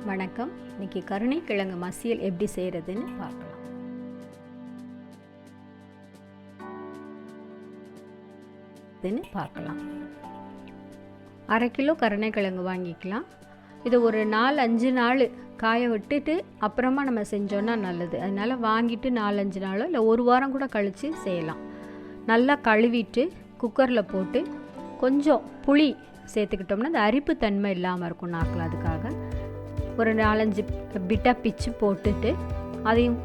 வணக்கம். இன்னைக்கு கருணை கிழங்கு மசியல் எப்படி செய்கிறதுன்னு பார்க்கலாம். 1/2 கிலோ கருணை கிழங்கு வாங்கிக்கலாம். இது ஒரு 4-5 நாள் காய விட்டுட்டு அப்புறமா நம்ம செஞ்சோன்னா நல்லது. அதனால் வாங்கிட்டு 4-5 நாளோ இல்லை ஒரு வாரம் கூட கழித்து செய்யலாம். நல்லா கழுவிட்டு குக்கரில் போட்டு கொஞ்சம் புளி சேர்த்துக்கிட்டோம்னா அந்த அரிப்பு தன்மை இல்லாமல் இருக்கும் நாக்கில். அதுக்காக ஒரு 4-5 பிட்டாக பிச்சு போட்டுட்டு அதையும்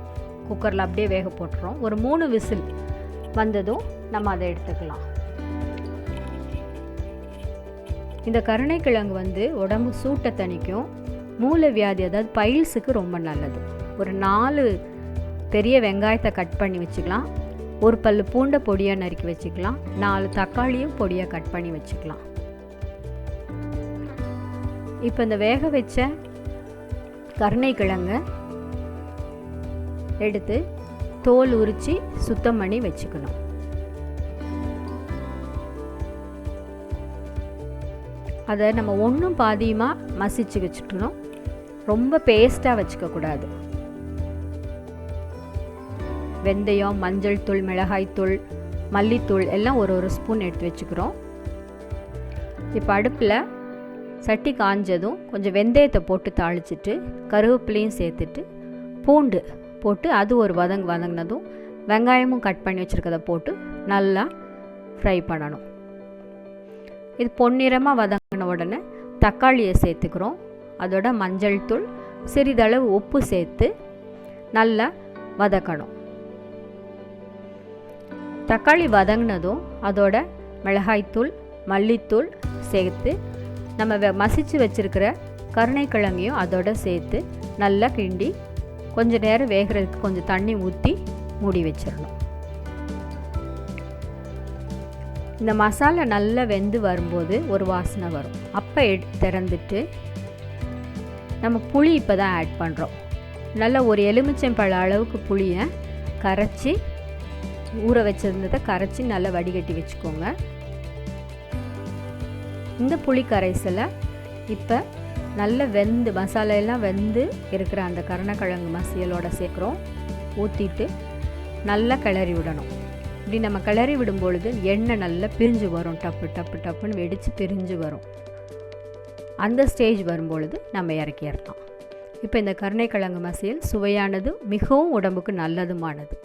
குக்கரில் அப்படியே வேக போட்டுறோம். ஒரு 3 விசில் வந்ததும் நம்ம அதை எடுத்துக்கலாம். இந்த கருணை கிழங்கு உடம்பு சூட்டை தணிக்கும். மூளை வியாதி அதாவது பைல்ஸுக்கு ரொம்ப நல்லது. ஒரு 4 பெரிய வெங்காயத்தை கட் பண்ணி வச்சுக்கலாம். ஒரு பல்லு பூண்டை பொடியாக நறுக்கி வச்சுக்கலாம். 4 தக்காளியும் பொடியாக கட் பண்ணி வச்சுக்கலாம். இப்போ இந்த வேக வச்ச கருணை கிழங்கை எடுத்து தோல் உரித்து சுத்தம் பண்ணி வச்சுக்கணும். அதை நம்ம ஒன்றும் பாதியமாக மசிச்சு வச்சுக்கணும். ரொம்ப பேஸ்ட்டாக வச்சுக்கக்கூடாது. வெந்தயம், மஞ்சள் தூள், மிளகாய்த்தூள், மல்லித்தூள் எல்லாம் ஒரு ஸ்பூன் எடுத்து வச்சுக்கிறோம். இப்போ அடுப்பில் சட்டி காஞ்சதும் கொஞ்சம் வெந்தயத்தை போட்டு தாளிச்சிட்டு கருவேப்பிலையும் சேர்த்துட்டு பூண்டு போட்டு அது ஒரு வதங்கினதும் வெங்காயமும் கட் பண்ணி வச்சுருக்கதை போட்டு நல்லா ஃப்ரை பண்ணணும். இது பொன்னிறமாக வதங்கின உடனே தக்காளியை சேர்த்துக்கிறோம். அதோட மஞ்சள் தூள், சிறிதளவு உப்பு சேர்த்து நல்லா வதக்கணும். தக்காளி வதங்கினதும் அதோட மிளகாய்த்தூள், மல்லித்தூள் சேர்த்து நம்ம மசிச்சு வச்சுருக்கிற கருணை கிழங்கையும் அதோட சேர்த்து நல்லா கிண்டி கொஞ்சம் நேரம் வேகிறதுக்கு கொஞ்சம் தண்ணி ஊற்றி மூடி வச்சிடணும். இந்த மசாலா நல்லா வெந்து வரும்போது ஒரு வாசனை வரும். அப்போ திறந்துட்டு நம்ம புளி இப்போ தான் ஆட் பண்ணுறோம். நல்லா ஒரு எலுமிச்சம்பழ அளவுக்கு புளியை கரைச்சி ஊற வச்சுருந்ததை கரைச்சி நல்லா வடிகட்டி வச்சுக்கோங்க. இந்த புளி கரைசலை இப்போ நல்ல மசாலையெல்லாம் வெந்து இருக்கிற அந்த கருணைக்கிழங்கு மசியலோட சேர்க்குறோம். ஊற்றிட்டு நல்லா கிளறி விடணும். இப்படி நம்ம கிளறி விடும் பொழுது எண்ணெய் நல்லா பிரிஞ்சு வரும். டப்புன்னு வெடித்து பிரிஞ்சு வரும். அந்த ஸ்டேஜ் வரும்பொழுது நம்ம இறக்கிடலாம். இப்போ இந்த கருணைக்கிழங்கு மசியல் சுவையானது, மிகவும் உடம்புக்கு நல்லதுமானது.